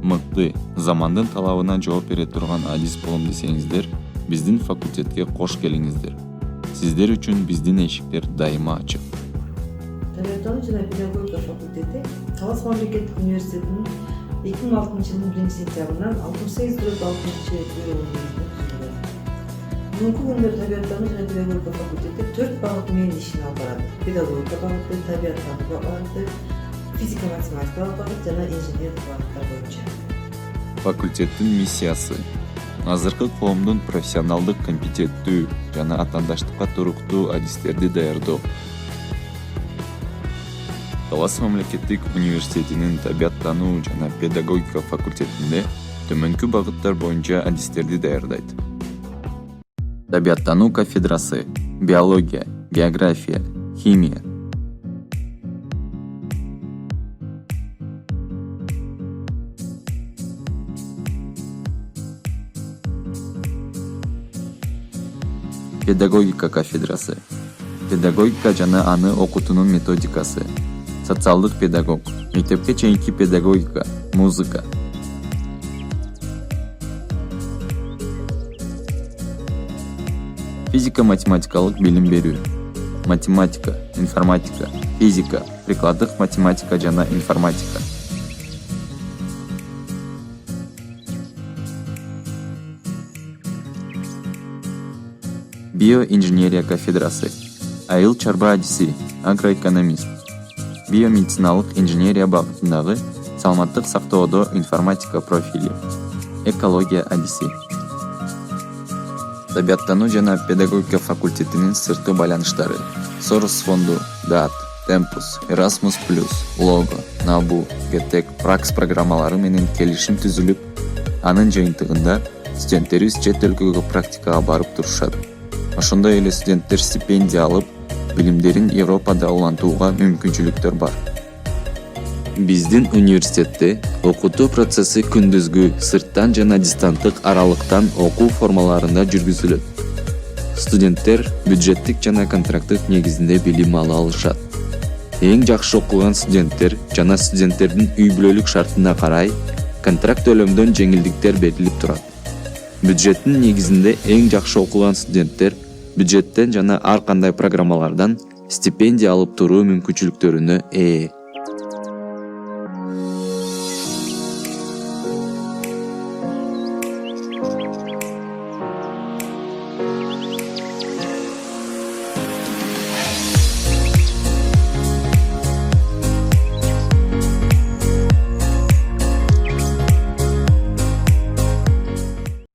мыкты, замандын талабына жооп бере турган адис болом десеңиздер, биздин факультетке кош келиңиздер. Сиздер үчүн биздин эшиктер дайыма ачык. Табиаттануу жана педагогика факультети Талас мамлекеттик университетинин 2006 жылдын 1-сентябрынан 68-6 түзүлгөн. Бүгүнкү күндө табиаттануу жана педагогика факультети 4 багыт менен ишин алып барат. Педагогика багыты, табиаттануу багыты, физика математика багыты жана инженерлик багыттар боюнча. Факультеттин миссиясы азыркы коомдун профессионалдык, компетенттүү жана атаандаштыкка туруктуу адистерди даярдоо. Талас мамлекеттик университетинин табиаттануу жана педагогика факультетинде төмөнкү багыттар боюнча адистерди даярдайт. Табиаттануу кафедрасы: биология, география, химия. Педагогика кафедрасы: педагогика жана аны окутуунун методикасы, социалдык педагог, мектепке чейинки педагогика, музыка. Физика-математикалык билим берүү: математика, информатика, физика, прикладдык математика жана информатика. Биоинженерия кафедрасы: айыл чарба адиси, агроэкономист. Биомедициналык инженерия багытындагы саламаттык сактоодо информатика профили, экология адиси. Табиаттануу жана педагогика факультетинин сырткы байланыштары: Сорос фонду, ДААТ, Темпус, Erasmus+, Лого, Набу, ГТЭК, Пракс программалары менен келишим түзүлүп, анын жыйынтыгында студенттерибиз чет өлкөгө практикага барып турушат. Ошондой эле студенттер стипендия алып, билимдерин Европада улантууга мүмкүнчүлүктөр бар. Биздин университетте окутуу процесси күндүзгү, сырттан жана дистанттык аралыктан окуу формаларында жүргүзүлөт. Студенттер бюджеттик жана контракттык негизинде билим ала алышат. Эң жакшы окуган студенттер жана студенттердин үй бүлөлүк шартына карай контракт төлөмдөн жеңилдиктер берилип турат. Бюджеттин негизинде эң жакшы окуган студенттер бюджеттен жана ар кандай программалардан стипендия алып туруу мүмкүнчүлүктөрүнө ээ.